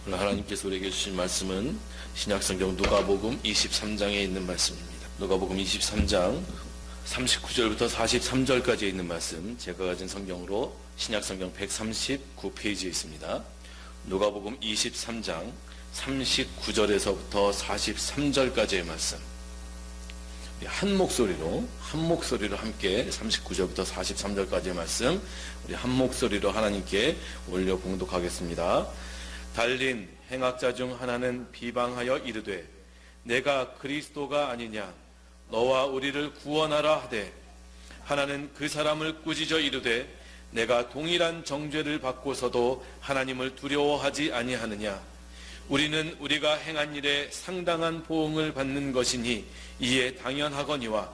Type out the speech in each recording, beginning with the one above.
오늘 하나님께서 우리에게 주신 말씀은 신약성경 누가복음 23장에 있는 말씀입니다. 누가복음 23장 39절부터 43절까지 있는 말씀, 제가 가진 성경으로 신약성경 139페이지에 있습니다. 누가복음 23장 39절에서부터 43절까지의 말씀, 한 목소리로 함께 39절부터 43절까지의 말씀 우리 한 목소리로 하나님께 올려 봉독하겠습니다. 달린 행악자 중 하나는 비방하여 이르되 내가 그리스도가 아니냐 너와 우리를 구원하라 하되, 하나는 그 사람을 꾸짖어 이르되 내가 동일한 정죄를 받고서도 하나님을 두려워하지 아니하느냐. 우리는 우리가 행한 일에 상당한 보응을 받는 것이니 이에 당연하거니와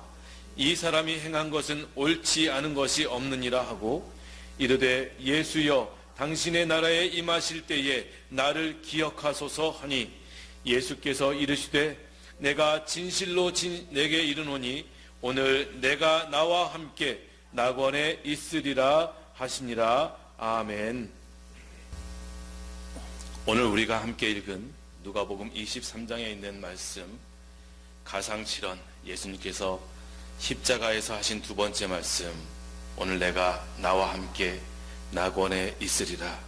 이 사람이 행한 것은 옳지 않은 것이 없느니라 하고, 이르되 예수여 당신의 나라에 임하실 때에 나를 기억하소서 하니, 예수께서 이르시되 내가 진실로 내게 이르노니 오늘 내가 나와 함께 낙원에 있으리라 하시니라. 아멘. 오늘 우리가 함께 읽은 누가복음 23장에 있는 말씀, 가상칠언, 예수님께서 십자가에서 하신 두 번째 말씀, 오늘 내가 나와 함께 낙원에 있으리라.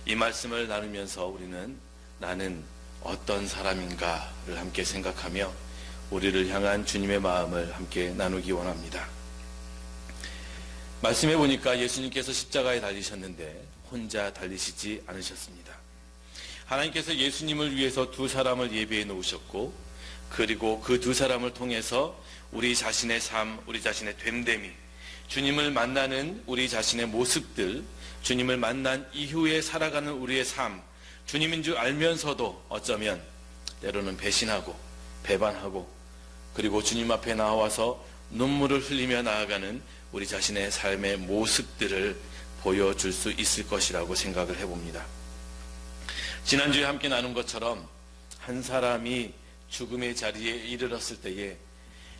이 말씀을 나누면서 우리는 나는 어떤 사람인가를 함께 생각하며 우리를 향한 주님의 마음을 함께 나누기 원합니다. 말씀해 보니까 예수님께서 십자가에 달리셨는데 혼자 달리시지 않으셨습니다. 하나님께서 예수님을 위해서 두 사람을 예비해 놓으셨고, 그리고 그 두 사람을 통해서 우리 자신의 삶, 우리 자신의 됨됨이, 주님을 만나는 우리 자신의 모습들, 주님을 만난 이후에 살아가는 우리의 삶, 주님인 줄 알면서도 어쩌면 때로는 배신하고 배반하고, 그리고 주님 앞에 나와서 눈물을 흘리며 나아가는 우리 자신의 삶의 모습들을 보여줄 수 있을 것이라고 생각을 해봅니다. 지난주에 함께 나눈 것처럼 한 사람이 죽음의 자리에 이르렀을 때에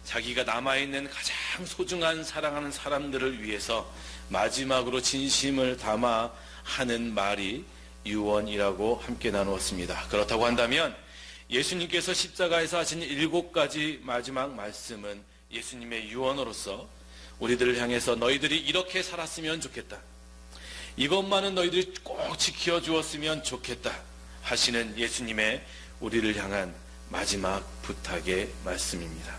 자기가 남아있는 가장 소중한 사랑하는 사람들을 위해서 마지막으로 진심을 담아 하는 말이 유언이라고 함께 나누었습니다. 그렇다고 한다면 예수님께서 십자가에서 하신 7가지 마지막 말씀은 예수님의 유언으로서 우리들을 향해서 너희들이 이렇게 살았으면 좋겠다, 이것만은 너희들이 꼭 지켜주었으면 좋겠다 하시는 예수님의 우리를 향한 마지막 부탁의 말씀입니다.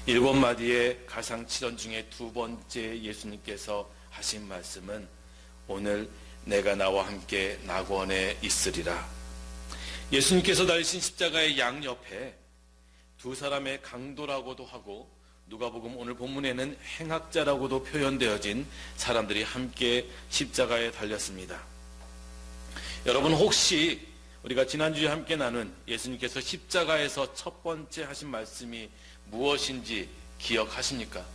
7마디의 가상칠언 중에 두 번째 예수님께서 하신 말씀은 오늘 내가 나와 함께 낙원에 있으리라. 예수님께서 달리신 십자가의 양옆에 두 사람의 강도라고도 하고, 누가복음 오늘 본문에는 행악자라고도 표현되어진 사람들이 함께 십자가에 달렸습니다. 여러분, 혹시 우리가 지난주에 함께 나눈 예수님께서 십자가에서 첫 번째 하신 말씀이 무엇인지 기억하십니까?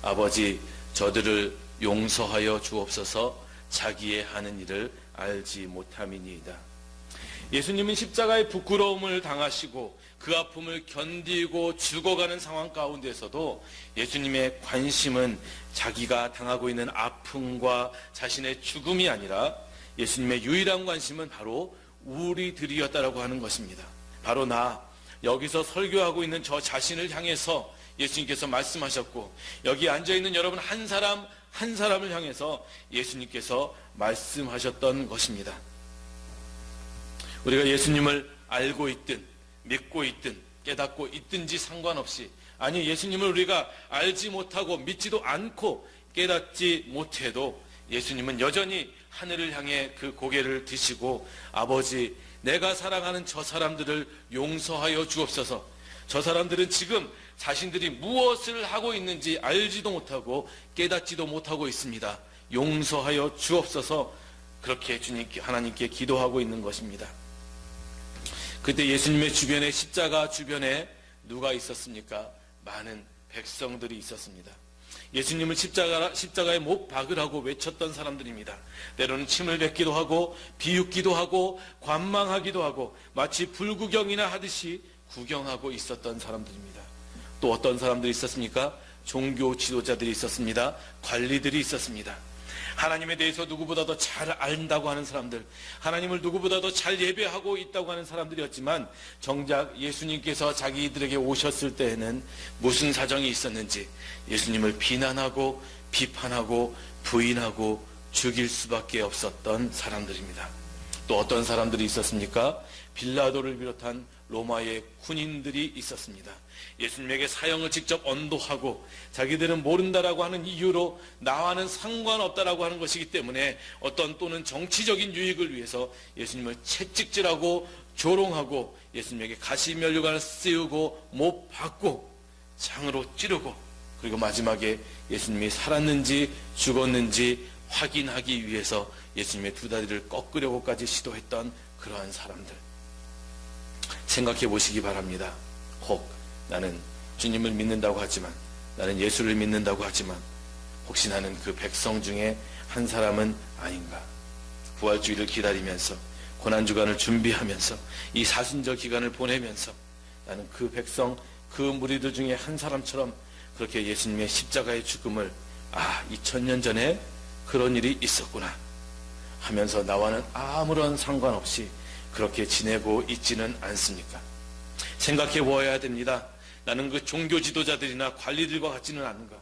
아버지, 저들을 용서하여 주옵소서, 자기의 하는 일을 알지 못함이니이다. 예수님은 십자가의 부끄러움을 당하시고 그 아픔을 견디고 죽어가는 상황 가운데서도 예수님의 관심은 자기가 당하고 있는 아픔과 자신의 죽음이 아니라 예수님의 유일한 관심은 바로 우리들이었다라고 하는 것입니다. 바로 여기서 설교하고 있는 저 자신을 향해서 예수님께서 말씀하셨고, 여기 앉아있는 여러분 한 사람을 향해서 예수님께서 말씀하셨던 것입니다. 우리가 예수님을 알고 있든 믿고 있든 깨닫고 있든지 상관없이, 아니 예수님을 우리가 알지 못하고 믿지도 않고 깨닫지 못해도 예수님은 여전히 하늘을 향해 그 고개를 드시고, 아버지, 내가 사랑하는 저 사람들을 용서하여 주옵소서. 저 사람들은 지금 자신들이 무엇을 하고 있는지 알지도 못하고 깨닫지도 못하고 있습니다. 용서하여 주옵소서. 그렇게 하나님께 기도하고 있는 것입니다. 그때 예수님의 주변에, 십자가 주변에 누가 있었습니까? 많은 백성들이 있었습니다. 예수님을 십자가에 못 박으라고 외쳤던 사람들입니다. 때로는 침을 뱉기도 하고 비웃기도 하고 관망하기도 하고 마치 불구경이나 하듯이 구경하고 있었던 사람들입니다. 또 어떤 사람들이 있었습니까? 종교 지도자들이 있었습니다. 관리들이 있었습니다. 하나님에 대해서 누구보다도 잘 안다고 하는 사람들, 하나님을 누구보다도 잘 예배하고 있다고 하는 사람들이었지만 정작 예수님께서 자기들에게 오셨을 때에는 무슨 사정이 있었는지 예수님을 비난하고 비판하고 부인하고 죽일 수밖에 없었던 사람들입니다. 또 어떤 사람들이 있었습니까? 빌라도를 비롯한 로마의 군인들이 있었습니다. 예수님에게 사형을 직접 언도하고 자기들은 모른다라고 하는 이유로 나와는 상관없다라고 하는 것이기 때문에 어떤 또는 정치적인 유익을 위해서 예수님을 채찍질하고 조롱하고 예수님에게 가시면류관을 씌우고 못 박고 창으로 찌르고 그리고 마지막에 예수님이 살았는지 죽었는지 확인하기 위해서 예수님의 두 다리를 꺾으려고까지 시도했던 그러한 사람들, 생각해 보시기 바랍니다. 혹 나는 주님을 믿는다고 하지만, 나는 예수를 믿는다고 하지만 혹시 나는 그 백성 중에 한 사람은 아닌가? 부활주의를 기다리면서 고난주간을 준비하면서 이 사순절 기간을 보내면서 나는 그 백성, 그 무리들 중에 한 사람처럼 그렇게 예수님의 십자가의 죽음을 2000년 전에 그런 일이 있었구나 하면서 나와는 아무런 상관없이 그렇게 지내고 있지는 않습니까? 생각해 보아야 됩니다. 나는 그 종교 지도자들이나 관리들과 같지는 않은가?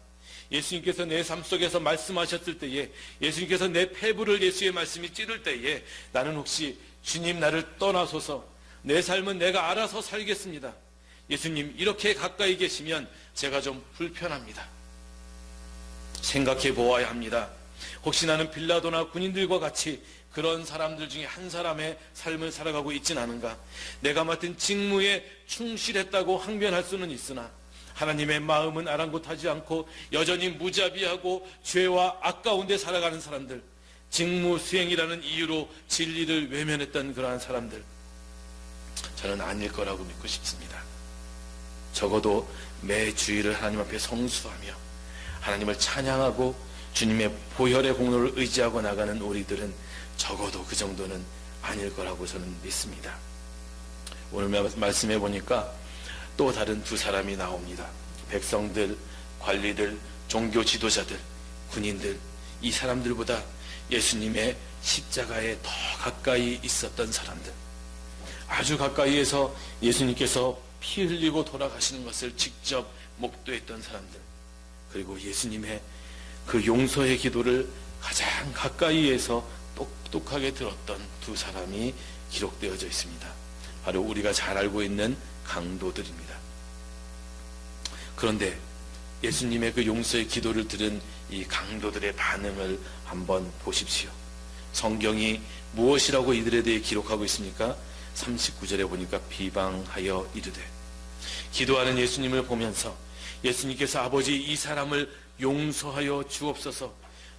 예수님께서 내 삶 속에서 말씀하셨을 때에, 예수님께서 내 폐부를 예수의 말씀이 찌를 때에 나는 혹시 주님 나를 떠나소서, 내 삶은 내가 알아서 살겠습니다, 예수님 이렇게 가까이 계시면 제가 좀 불편합니다, 생각해 보아야 합니다. 혹시 나는 빌라도나 군인들과 같이 그런 사람들 중에 한 사람의 삶을 살아가고 있진 않은가? 내가 맡은 직무에 충실했다고 항변할 수는 있으나 하나님의 마음은 아랑곳하지 않고 여전히 무자비하고 죄와 악 가운데 살아가는 사람들, 직무 수행이라는 이유로 진리를 외면했던 그러한 사람들, 저는 아닐 거라고 믿고 싶습니다. 적어도 매 주일을 하나님 앞에 성수하며 하나님을 찬양하고 주님의 보혈의 공로를 의지하고 나가는 우리들은 적어도 그 정도는 아닐 거라고 저는 믿습니다. 오늘 말씀해 보니까 또 다른 두 사람이 나옵니다. 백성들, 관리들, 종교 지도자들, 군인들, 이 사람들보다 예수님의 십자가에 더 가까이 있었던 사람들, 아주 가까이에서 예수님께서 피 흘리고 돌아가시는 것을 직접 목도했던 사람들, 그리고 예수님의 그 용서의 기도를 가장 가까이에서 똑똑하게 들었던 두 사람이 기록되어져 있습니다. 바로 우리가 잘 알고 있는 강도들입니다. 그런데 예수님의 그 용서의 기도를 들은 이 강도들의 반응을 한번 보십시오. 성경이 무엇이라고 이들에 대해 기록하고 있습니까? 39절에 보니까 비방하여 이르되, 기도하는 예수님을 보면서 예수님께서 아버지 이 사람을 용서하여 주옵소서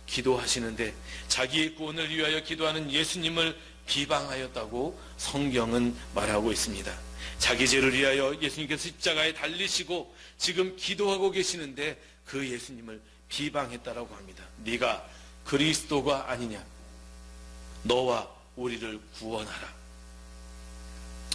기도하시는데 자기의 구원을 위하여 기도하는 예수님을 비방하였다고 성경은 말하고 있습니다. 자기 죄를 위하여 예수님께서 십자가에 달리시고 지금 기도하고 계시는데 그 예수님을 비방했다라고 합니다. 네가 그리스도가 아니냐, 너와 우리를 구원하라.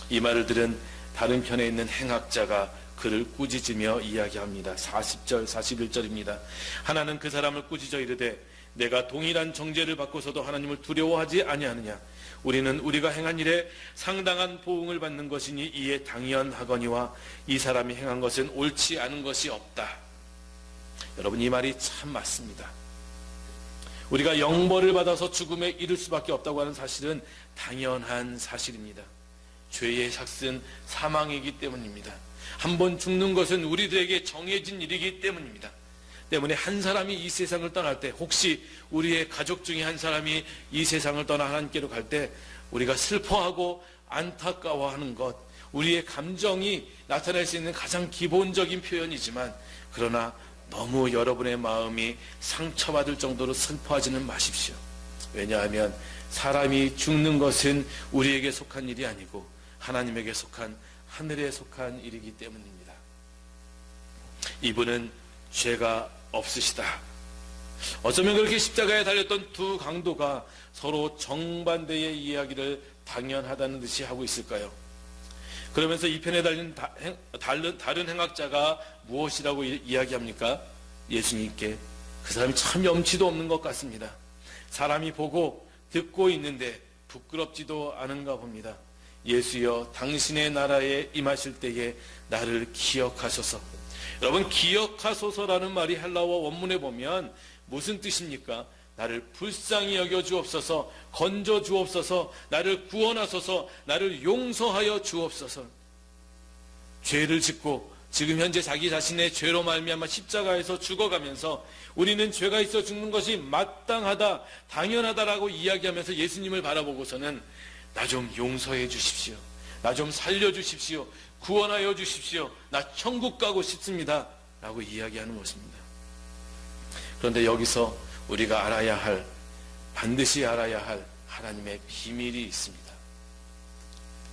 이 말을 들은 다른 편에 있는 행악자가 그를 꾸짖으며 이야기합니다. 40절 41절입니다. 하나는 그 사람을 꾸짖어 이르되 내가 동일한 정죄를 받고서도 하나님을 두려워하지 아니하느냐? 우리는 우리가 행한 일에 상당한 보응을 받는 것이니 이에 당연하거니와 이 사람이 행한 것은 옳지 않은 것이 없다. 여러분, 이 말이 참 맞습니다. 우리가 영벌을 받아서 죽음에 이를 수밖에 없다고 하는 사실은 당연한 사실입니다. 죄의 삭은 사망이기 때문입니다. 한번 죽는 것은 우리들에게 정해진 일이기 때문입니다. 때문에 한 사람이 이 세상을 떠날 때, 혹시 우리의 가족 중에 한 사람이 이 세상을 떠나 하나님께로 갈 때 우리가 슬퍼하고 안타까워하는 것, 우리의 감정이 나타낼 수 있는 가장 기본적인 표현이지만, 그러나 너무 여러분의 마음이 상처받을 정도로 슬퍼하지는 마십시오. 왜냐하면 사람이 죽는 것은 우리에게 속한 일이 아니고 하나님에게 속한, 하늘에 속한 일이기 때문입니다. 이분은 죄가 없으시다. 어쩌면 그렇게 십자가에 달렸던 두 강도가 서로 정반대의 이야기를 당연하다는 듯이 하고 있을까요? 그러면서 이 편에 달린 다른 행악자가 무엇이라고 이야기합니까? 예수님께 그 사람이 참 염치도 없는 것 같습니다. 사람이 보고 듣고 있는데 부끄럽지도 않은가 봅니다. 예수여, 당신의 나라에 임하실 때에 나를 기억하소서. 여러분, 기억하소서라는 말이 헬라어 원문에 보면 무슨 뜻입니까? 나를 불쌍히 여겨 주옵소서, 건져 주옵소서, 나를 구원하소서, 나를 용서하여 주옵소서. 죄를 짓고 지금 현재 자기 자신의 죄로 말미암아 십자가에서 죽어가면서 우리는 죄가 있어 죽는 것이 마땅하다, 당연하다라고 이야기하면서 예수님을 바라보고서는 나 좀 용서해 주십시오, 나 좀 살려 주십시오, 구원하여 주십시오, 나 천국 가고 싶습니다 라고 이야기하는 것입니다. 그런데 여기서 우리가 알아야 할, 반드시 알아야 할 하나님의 비밀이 있습니다.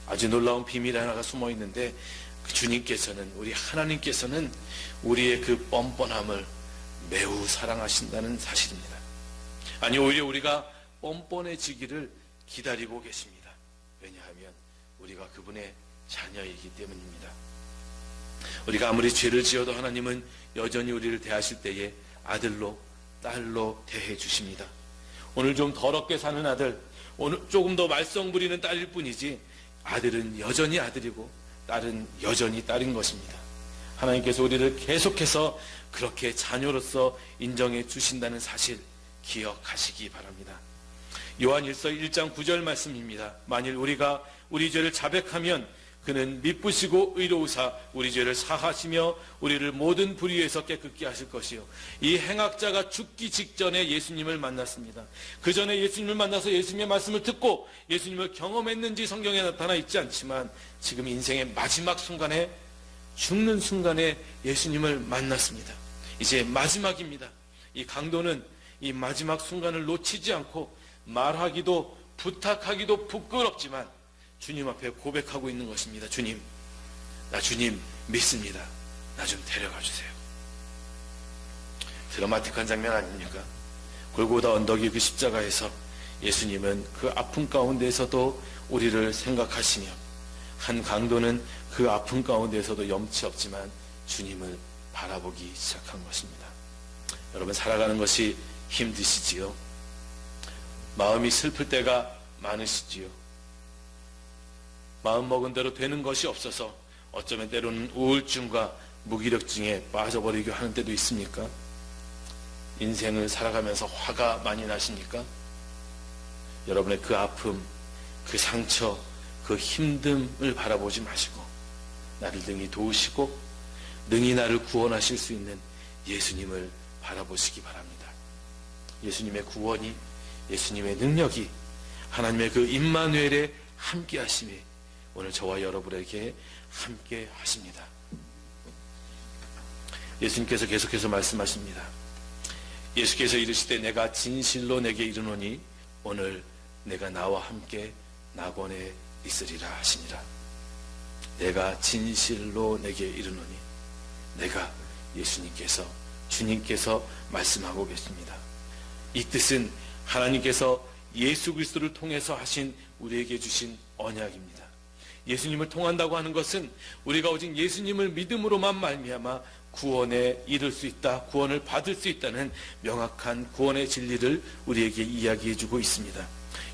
아주 놀라운 비밀 하나가 숨어 있는데 주님께서는, 우리 하나님께서는 우리의 그 뻔뻔함을 매우 사랑하신다는 사실입니다. 아니, 오히려 우리가 뻔뻔해지기를 기다리고 계십니다. 왜냐하면 우리가 그분의 자녀이기 때문입니다. 우리가 아무리 죄를 지어도 하나님은 여전히 우리를 대하실 때에 아들로, 딸로 대해 주십니다. 오늘 좀 더럽게 사는 아들, 오늘 조금 더 말썽 부리는 딸일 뿐이지 아들은 여전히 아들이고 딸은 여전히 딸인 것입니다. 하나님께서 우리를 계속해서 그렇게 자녀로서 인정해 주신다는 사실 기억하시기 바랍니다. 요한일서 1장 9절 말씀입니다. 만일 우리가 우리 죄를 자백하면 그는 미쁘시고 의로우사 우리 죄를 사하시며 우리를 모든 불의에서 깨끗게 하실 것이요. 이 행악자가 죽기 직전에 예수님을 만났습니다. 그 전에 예수님을 만나서 예수님의 말씀을 듣고 예수님을 경험했는지 성경에 나타나 있지 않지만 지금 인생의 마지막 순간에, 죽는 순간에 예수님을 만났습니다. 이제 마지막입니다. 이 강도는 이 마지막 순간을 놓치지 않고 말하기도 부탁하기도 부끄럽지만 주님 앞에 고백하고 있는 것입니다. 주님, 나 주님 믿습니다. 나 좀 데려가 주세요. 드라마틱한 장면 아닙니까? 골고다 언덕의 그 십자가에서 예수님은 그 아픔 가운데에서도 우리를 생각하시며, 한 강도는 그 아픔 가운데에서도 염치 없지만 주님을 바라보기 시작한 것입니다. 여러분, 살아가는 것이 힘드시지요? 마음이 슬플 때가 많으시지요? 마음먹은 대로 되는 것이 없어서 어쩌면 때로는 우울증과 무기력증에 빠져버리게 하는 때도 있습니까? 인생을 살아가면서 화가 많이 나십니까? 여러분의 그 아픔, 그 상처, 그 힘듦을 바라보지 마시고 나를 능히 도우시고 능히 나를 구원하실 수 있는 예수님을 바라보시기 바랍니다. 예수님의 구원이, 예수님의 능력이, 하나님의 그 임마누엘의 함께 하심이 오늘 저와 여러분에게 함께 하십니다. 예수님께서 계속해서 말씀하십니다. 예수께서 이르시되 내가 진실로 내게 이르노니 오늘 내가 나와 함께 낙원에 있으리라 하시니라. 내가 진실로 내게 이르노니, 내가, 예수님께서, 주님께서 말씀하고 계십니다. 이 뜻은 하나님께서 예수 그리스도를 통해서 하신, 우리에게 주신 언약입니다. 예수님을 통한다고 하는 것은 우리가 오직 예수님을 믿음으로만 말미암아 구원에 이를 수 있다, 구원을 받을 수 있다는 명확한 구원의 진리를 우리에게 이야기해 주고 있습니다.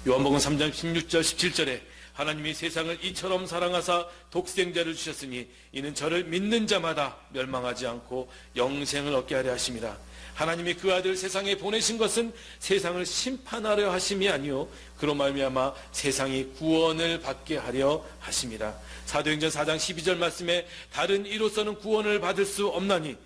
요한복음 3장 16절 17절에 하나님이 세상을 이처럼 사랑하사 독생자를 주셨으니 이는 저를 믿는 자마다 멸망하지 않고 영생을 얻게 하려 하심이라. 하나님이 그 아들 세상에 보내신 것은 세상을 심판하려 하심이 아니요 그로 말미암아 세상이 구원을 받게 하려 하심이라. 사도행전 4장 12절 말씀에 다른 이로서는 구원을 받을 수 없나니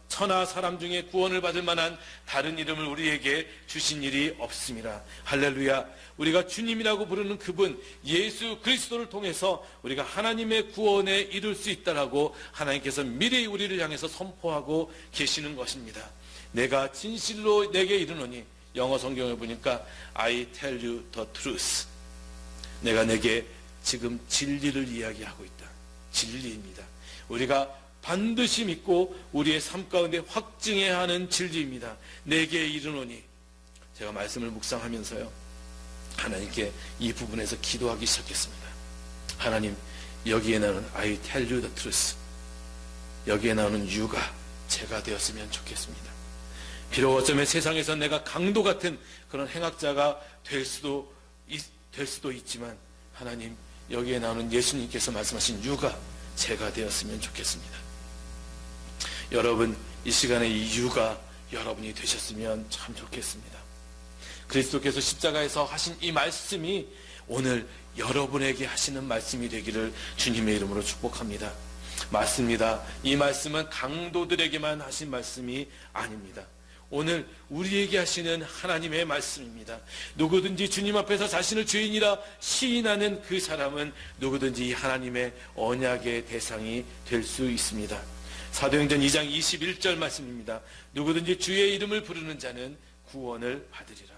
천하 사람 중에 구원을 받을 만한 다른 이름을 우리에게 주신 일이 없습니다. 할렐루야. 우리가 주님이라고 부르는 그분 예수 그리스도를 통해서 우리가 하나님의 구원에 이룰 수 있다라고 하나님께서 미리 우리를 향해서 선포하고 계시는 것입니다. 내가 진실로 내게 이르노니, 영어 성경을 보니까 I tell you the truth. 내가 내게 지금 진리를 이야기하고 있다. 진리입니다. 우리가 반드시 믿고 우리의 삶 가운데 확증해야 하는 진리입니다. 내게 이르노니. 제가 말씀을 묵상하면서요, 하나님께 이 부분에서 기도하기 시작했습니다. 하나님, 여기에 나오는 I tell you the truth, 여기에 나오는 you가 제가 되었으면 좋겠습니다. 비록 어쩌면 세상에서 내가 강도 같은 그런 행악자가 될 수도 있지만 하나님, 여기에 나오는 예수님께서 말씀하신 유가 제가 되었으면 좋겠습니다. 여러분, 이 시간에 이 유가 여러분이 되셨으면 참 좋겠습니다. 그리스도께서 십자가에서 하신 이 말씀이 오늘 여러분에게 하시는 말씀이 되기를 주님의 이름으로 축복합니다. 맞습니다. 이 말씀은 강도들에게만 하신 말씀이 아닙니다. 오늘 우리에게 하시는 하나님의 말씀입니다. 누구든지 주님 앞에서 자신을 죄인이라 시인하는 그 사람은 누구든지 이 하나님의 언약의 대상이 될 수 있습니다. 사도행전 2장 21절 말씀입니다. 누구든지 주의 이름을 부르는 자는 구원을 받으리라.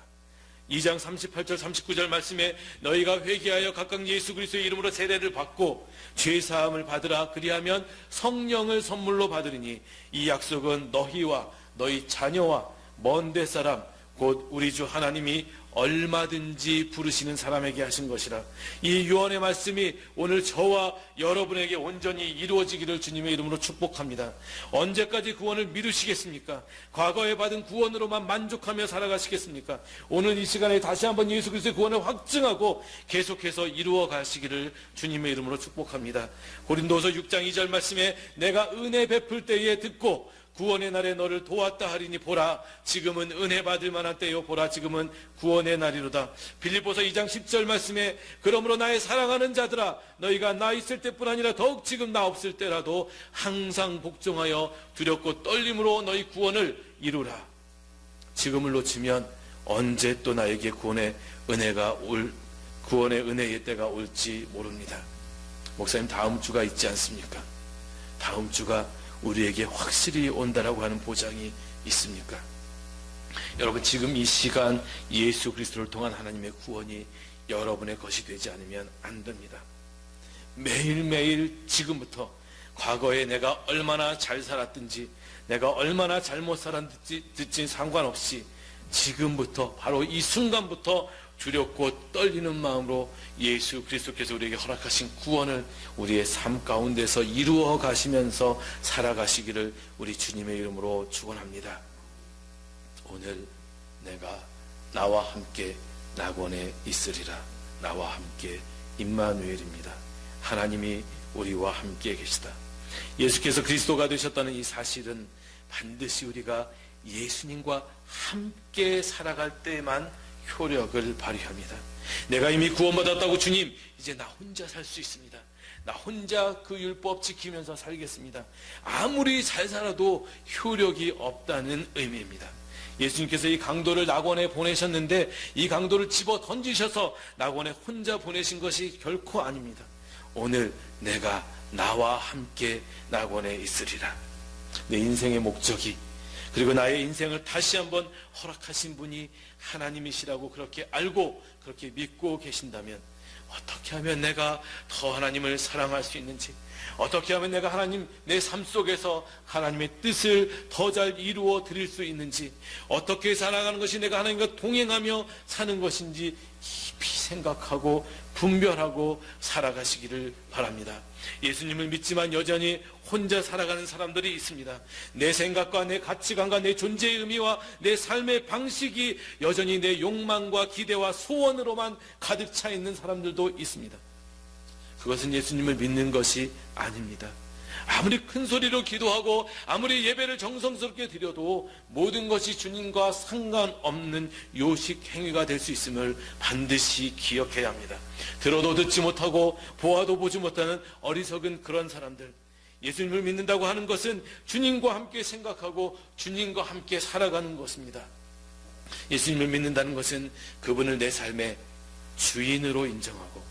2장 38절 39절 말씀에 너희가 회개하여 각각 예수 그리스도의 이름으로 세례를 받고 죄사함을 받으라. 그리하면 성령을 선물로 받으리니 이 약속은 너희와 너희 자녀와 먼데 사람 곧 우리 주 하나님이 얼마든지 부르시는 사람에게 하신 것이라. 이 유언의 말씀이 오늘 저와 여러분에게 온전히 이루어지기를 주님의 이름으로 축복합니다. 언제까지 구원을 미루시겠습니까? 과거에 받은 구원으로만 만족하며 살아가시겠습니까? 오늘 이 시간에 다시 한번 예수 그리스도의 구원을 확증하고 계속해서 이루어 가시기를 주님의 이름으로 축복합니다. 고린도서 6장 2절 말씀에 내가 은혜 베풀 때에 듣고 구원의 날에 너를 도왔다 하리니 보라 지금은 은혜 받을 만한 때요 보라 지금은 구원의 날이로다. 빌립보서 2장 10절 말씀에 그러므로 나의 사랑하는 자들아 너희가 나 있을 때뿐 아니라 더욱 지금 나 없을 때라도 항상 복종하여 두렵고 떨림으로 너희 구원을 이루라. 지금을 놓치면 언제 또 나에게 구원의 은혜의 때가 올지 모릅니다. 목사님, 다음 주가 있지 않습니까? 다음 주가 우리에게 확실히 온다라고 하는 보장이 있습니까? 여러분, 지금 이 시간 예수 그리스도를 통한 하나님의 구원이 여러분의 것이 되지 않으면 안 됩니다. 매일매일 지금부터 과거에 내가 얼마나 잘 살았든지 내가 얼마나 잘못 살았든지 상관없이 지금부터 바로 이 순간부터 두렵고 떨리는 마음으로 예수 그리스도께서 우리에게 허락하신 구원을 우리의 삶 가운데서 이루어 가시면서 살아가시기를 우리 주님의 이름으로 축원합니다. 오늘 내가 나와 함께 낙원에 있으리라. 나와 함께 임마누엘입니다. 하나님이 우리와 함께 계시다. 예수께서 그리스도가 되셨다는 이 사실은 반드시 우리가 예수님과 함께 살아갈 때만 효력을 발휘합니다. 내가 이미 구원받았다고 주님, 이제 나 혼자 살 수 있습니다. 나 혼자 그 율법 지키면서 살겠습니다. 아무리 잘 살아도 효력이 없다는 의미입니다. 예수님께서 이 강도를 낙원에 보내셨는데 이 강도를 집어 던지셔서 낙원에 혼자 보내신 것이 결코 아닙니다. 오늘 내가 나와 함께 낙원에 있으리라. 내 인생의 목적이 그리고 나의 인생을 다시 한번 허락하신 분이 하나님이시라고 그렇게 알고 그렇게 믿고 계신다면 어떻게 하면 내가 더 하나님을 사랑할 수 있는지, 어떻게 하면 내가 하나님 내 삶 속에서 하나님의 뜻을 더 잘 이루어 드릴 수 있는지, 어떻게 살아가는 것이 내가 하나님과 동행하며 사는 것인지 깊이 생각하고 분별하고 살아가시기를 바랍니다. 예수님을 믿지만 여전히 혼자 살아가는 사람들이 있습니다. 내 생각과 내 가치관과 내 존재의 의미와 내 삶의 방식이 여전히 내 욕망과 기대와 소원으로만 가득 차 있는 사람들도 있습니다. 그것은 예수님을 믿는 것이 아닙니다. 아무리 큰 소리로 기도하고 아무리 예배를 정성스럽게 드려도 모든 것이 주님과 상관없는 요식 행위가 될 수 있음을 반드시 기억해야 합니다. 들어도 듣지 못하고 보아도 보지 못하는 어리석은 그런 사람들, 예수님을 믿는다고 하는 것은 주님과 함께 생각하고 주님과 함께 살아가는 것입니다. 예수님을 믿는다는 것은 그분을 내 삶의 주인으로 인정하고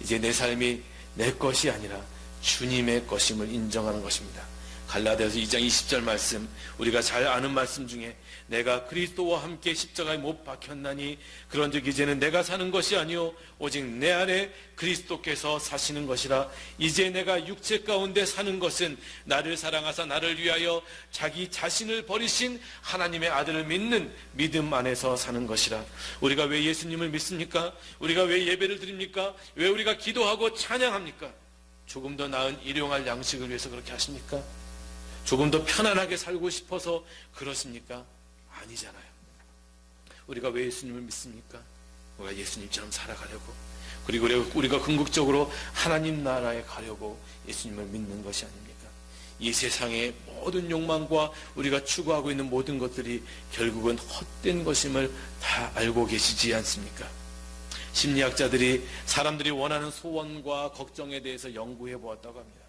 이제 내 삶이 내 것이 아니라 주님의 것임을 인정하는 것입니다. 갈라디아서 2장 20절 말씀, 우리가 잘 아는 말씀 중에 내가 그리스도와 함께 십자가에 못 박혔나니 그런즉 이제는 내가 사는 것이 아니요 오직 내 안에 그리스도께서 사시는 것이라. 이제 내가 육체 가운데 사는 것은 나를 사랑하사 나를 위하여 자기 자신을 버리신 하나님의 아들을 믿는 믿음 안에서 사는 것이라. 우리가 왜 예수님을 믿습니까? 우리가 왜 예배를 드립니까? 왜 우리가 기도하고 찬양합니까? 조금 더 나은 일용할 양식을 위해서 그렇게 하십니까? 조금 더 편안하게 살고 싶어서 그렇습니까? 아니잖아요. 우리가 왜 예수님을 믿습니까? 우리가 예수님처럼 살아가려고, 그리고 우리가 궁극적으로 하나님 나라에 가려고 예수님을 믿는 것이 아닙니까? 이 세상의 모든 욕망과 우리가 추구하고 있는 모든 것들이 결국은 헛된 것임을 다 알고 계시지 않습니까? 심리학자들이 사람들이 원하는 소원과 걱정에 대해서 연구해 보았다고 합니다.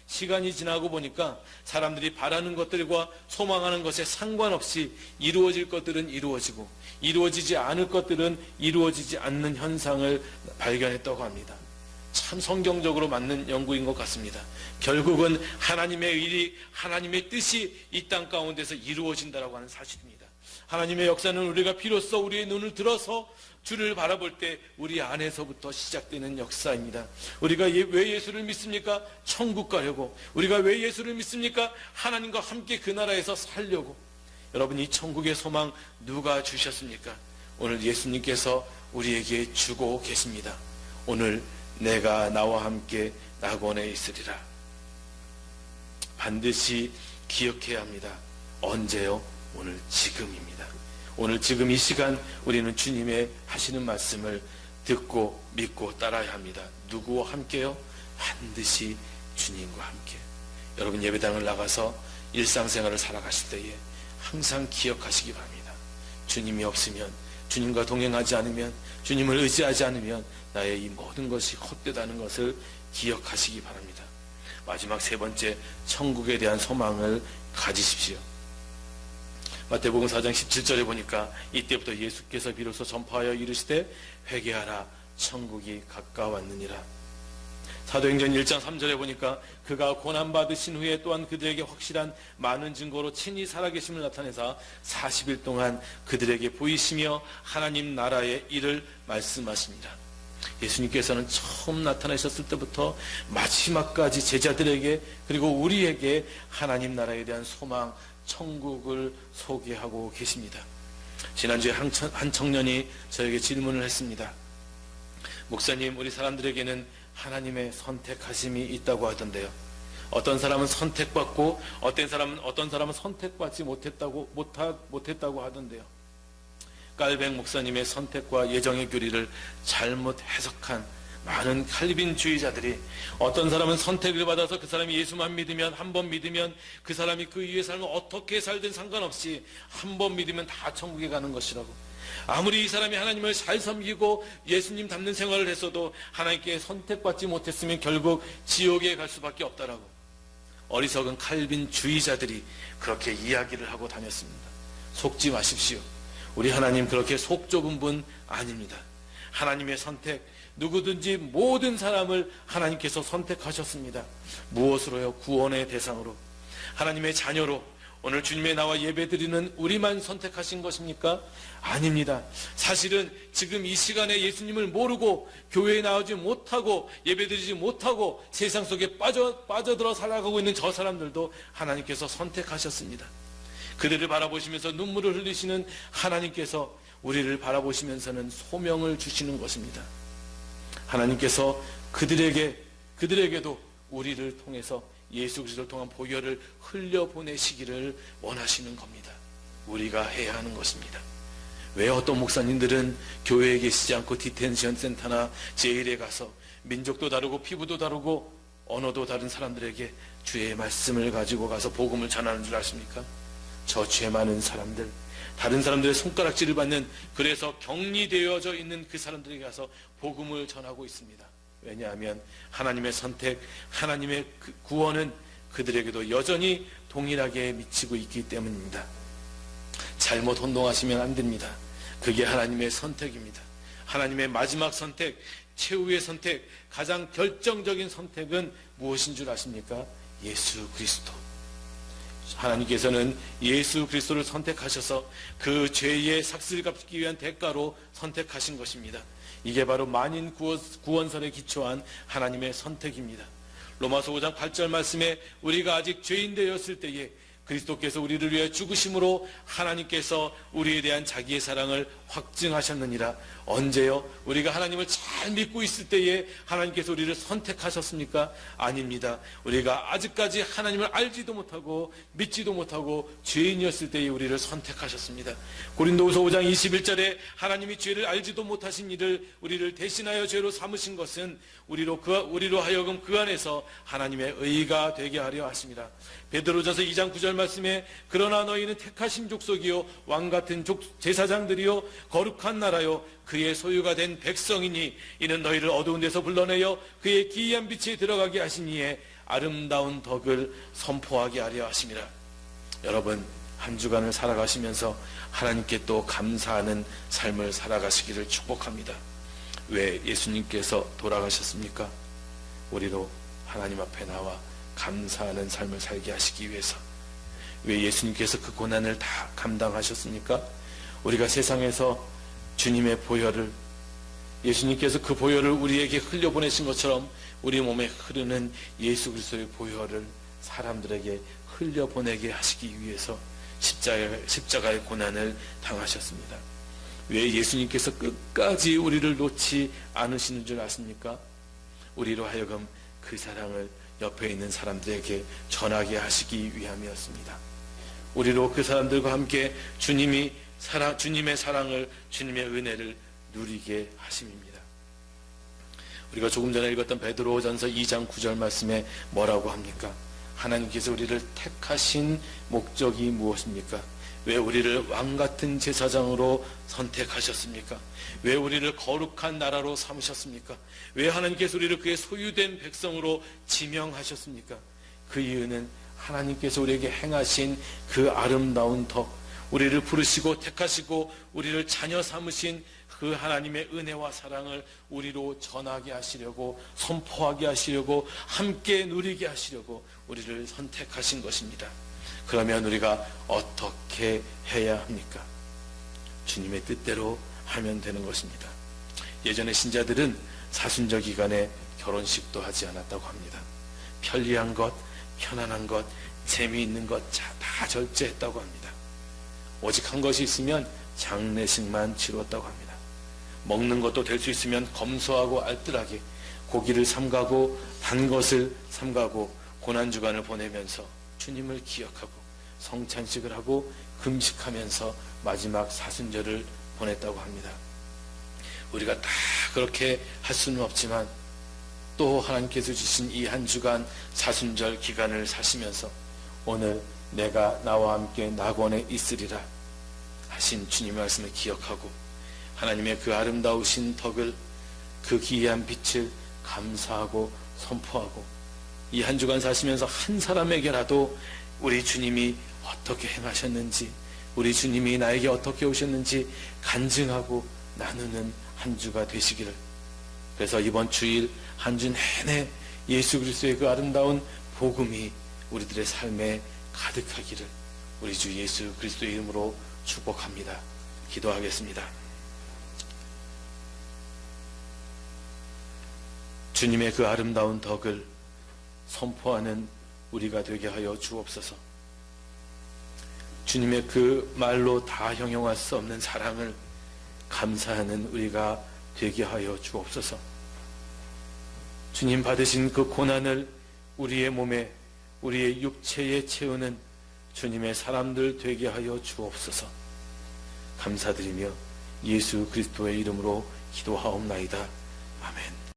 시간이 지나고 보니까 사람들이 바라는 것들과 소망하는 것에 상관없이 이루어질 것들은 이루어지고 이루어지지 않을 것들은 이루어지지 않는 현상을 발견했다고 합니다. 참 성경적으로 맞는 연구인 것 같습니다. 결국은 하나님의 일이, 하나님의 뜻이 이 땅 가운데서 이루어진다라고 하는 사실입니다. 하나님의 역사는 우리가 비로소 우리의 눈을 들어서 주를 바라볼 때 우리 안에서부터 시작되는 역사입니다. 우리가 왜 예수를 믿습니까? 천국 가려고. 우리가 왜 예수를 믿습니까? 하나님과 함께 그 나라에서 살려고. 여러분, 이 천국의 소망 누가 주셨습니까? 오늘 예수님께서 우리에게 주고 계십니다. 오늘 내가 나와 함께 낙원에 있으리라. 반드시 기억해야 합니다. 언제요? 오늘 지금입니다. 오늘 지금 이 시간 우리는 주님의 하시는 말씀을 듣고 믿고 따라야 합니다. 누구와 함께요? 반드시 주님과 함께. 여러분, 예배당을 나가서 일상생활을 살아가실 때에 항상 기억하시기 바랍니다. 주님이 없으면, 주님과 동행하지 않으면, 주님을 의지하지 않으면 나의 이 모든 것이 헛되다는 것을 기억하시기 바랍니다. 마지막 세 번째, 천국에 대한 소망을 가지십시오. 마태복음 4장 17절에 보니까 이때부터 예수께서 비로소 전파하여 이르시되 회개하라, 천국이 가까웠느니라. 사도행전 1장 3절에 보니까 그가 고난받으신 후에 또한 그들에게 확실한 많은 증거로 친히 살아계심을 나타내사 40일 동안 그들에게 보이시며 하나님 나라의 일을 말씀하십니다. 예수님께서는 처음 나타나셨을 때부터 마지막까지 제자들에게, 그리고 우리에게 하나님 나라에 대한 소망, 천국을 소개하고 계십니다. 지난주에 한 청년이 저에게 질문을 했습니다. 목사님, 우리 사람들에게는 하나님의 선택하심이 있다고 하던데요. 어떤 사람은 선택받고 어떤 사람은 선택받지 못했다고 하던데요. 깔뱅 목사님의 선택과 예정의 교리를 잘못 해석한 많은 칼빈주의자들이, 어떤 사람은 선택을 받아서 그 사람이 예수만 믿으면, 한 번 믿으면 그 사람이 그 이후의 삶을 어떻게 살든 상관없이 한 번 믿으면 다 천국에 가는 것이라고, 아무리 이 사람이 하나님을 잘 섬기고 예수님 닮는 생활을 했어도 하나님께 선택받지 못했으면 결국 지옥에 갈 수밖에 없다라고 어리석은 칼빈주의자들이 그렇게 이야기를 하고 다녔습니다. 속지 마십시오. 우리 하나님 그렇게 속 좁은 분 아닙니다. 하나님의 선택, 누구든지 모든 사람을 하나님께서 선택하셨습니다. 무엇으로요? 구원의 대상으로, 하나님의 자녀로. 오늘 주님의 나와 예배드리는 우리만 선택하신 것입니까? 아닙니다. 사실은 지금 이 시간에 예수님을 모르고 교회에 나오지 못하고 예배드리지 못하고 세상 속에 빠져들어 살아가고 있는 저 사람들도 하나님께서 선택하셨습니다. 그들을 바라보시면서 눈물을 흘리시는 하나님께서 우리를 바라보시면서는 소명을 주시는 것입니다. 하나님께서 그들에게도 우리를 통해서 예수 그리스도를 통한 보혈을 흘려보내시기를 원하시는 겁니다. 우리가 해야 하는 것입니다. 왜 어떤 목사님들은 교회에 계시지 않고 디텐션 센터나 제일에 가서 민족도 다르고 피부도 다르고 언어도 다른 사람들에게 주의 말씀을 가지고 가서 복음을 전하는 줄 아십니까? 저 죄 많은 사람들, 다른 사람들의 손가락질을 받는, 그래서 격리되어져 있는 그 사람들에게 가서 복음을 전하고 있습니다. 왜냐하면 하나님의 선택, 하나님의 구원은 그들에게도 여전히 동일하게 미치고 있기 때문입니다. 잘못 혼동하시면 안 됩니다. 그게 하나님의 선택입니다. 하나님의 마지막 선택, 최후의 선택, 가장 결정적인 선택은 무엇인 줄 아십니까? 예수 그리스도. 하나님께서는 예수 그리스도를 선택하셔서 그 죄의 삭슬 갚기 위한 대가로 선택하신 것입니다. 이게 바로 만인 구원설에 기초한 하나님의 선택입니다. 로마서 5장 8절 말씀에 우리가 아직 죄인 되었을 때에 그리스도께서 우리를 위해 죽으심으로 하나님께서 우리에 대한 자기의 사랑을 확증하셨느니라. 언제요? 우리가 하나님을 잘 믿고 있을 때에 하나님께서 우리를 선택하셨습니까? 아닙니다. 우리가 아직까지 하나님을 알지도 못하고 믿지도 못하고 죄인이었을 때에 우리를 선택하셨습니다. 고린도후서 5장 21절에 하나님이 죄를 알지도 못하신 이를 우리를 대신하여 죄로 삼으신 것은 우리로 하여금 그 안에서 하나님의 의가 되게 하려 하십니다. 베드로전서 2장 9절 말씀에 그러나 너희는 택하신 족속이요 왕같은 제사장들이요 거룩한 나라요 그의 소유가 된 백성이니 이는 너희를 어두운 데서 불러내어 그의 기이한 빛에 들어가게 하신 이의 아름다운 덕을 선포하게 하려 하심이라. 여러분, 한 주간을 살아가시면서 하나님께 또 감사하는 삶을 살아가시기를 축복합니다. 왜 예수님께서 돌아가셨습니까? 우리로 하나님 앞에 나와 감사하는 삶을 살게 하시기 위해서. 왜 예수님께서 그 고난을 다 감당하셨습니까? 우리가 세상에서 주님의 보혈을, 예수님께서 그 보혈을 우리에게 흘려보내신 것처럼 우리 몸에 흐르는 예수 그리스도의 보혈을 사람들에게 흘려보내게 하시기 위해서 십자가의 고난을 당하셨습니다. 왜 예수님께서 끝까지 우리를 놓지 않으시는 줄 아십니까? 우리로 하여금 그 사랑을 옆에 있는 사람들에게 전하게 하시기 위함이었습니다. 우리로 그 사람들과 함께 주님의 사랑을, 주님의 은혜를 누리게 하심입니다. 우리가 조금 전에 읽었던 베드로전서 2장 9절 말씀에 뭐라고 합니까? 하나님께서 우리를 택하신 목적이 무엇입니까? 왜 우리를 왕같은 제사장으로 선택하셨습니까? 왜 우리를 거룩한 나라로 삼으셨습니까? 왜 하나님께서 우리를 그의 소유된 백성으로 지명하셨습니까? 그 이유는 하나님께서 우리에게 행하신 그 아름다운 덕, 우리를 부르시고 택하시고 우리를 자녀 삼으신 그 하나님의 은혜와 사랑을 우리로 전하게 하시려고, 선포하게 하시려고, 함께 누리게 하시려고 우리를 선택하신 것입니다. 그러면 우리가 어떻게 해야 합니까? 주님의 뜻대로 하면 되는 것입니다. 예전에 신자들은 사순절 기간에 결혼식도 하지 않았다고 합니다. 편리한 것, 편안한 것, 재미있는 것 다 절제했다고 합니다. 오직 한 것이 있으면 장례식만 치루었다고 합니다. 먹는 것도 될 수 있으면 검소하고 알뜰하게 고기를 삼가고 단 것을 삼가고 고난주간을 보내면서 주님을 기억하고 성찬식을 하고 금식하면서 마지막 사순절을 보냈다고 합니다. 우리가 다 그렇게 할 수는 없지만 또 하나님께서 주신 이 한 주간 사순절 기간을 사시면서 오늘 내가 나와 함께 낙원에 있으리라 하신 주님의 말씀을 기억하고 하나님의 그 아름다우신 덕을, 그 기이한 빛을 감사하고 선포하고 이 한 주간 사시면서 한 사람에게라도 우리 주님이 어떻게 행하셨는지, 우리 주님이 나에게 어떻게 오셨는지 간증하고 나누는 한 주가 되시기를. 그래서 이번 주일 한 주 내내 예수 그리스도의 그 아름다운 복음이 우리들의 삶에 가득하기를 우리 주 예수 그리스도의 이름으로 축복합니다. 기도하겠습니다. 주님의 그 아름다운 덕을 선포하는 우리가 되게 하여 주옵소서. 주님의 그 말로 다 형용할 수 없는 사랑을 감사하는 우리가 되게 하여 주옵소서. 주님 받으신 그 고난을 우리의 몸에, 우리의 육체에 채우는 주님의 사람들 되게 하여 주옵소서. 감사드리며 예수 그리스도의 이름으로 기도하옵나이다. 아멘.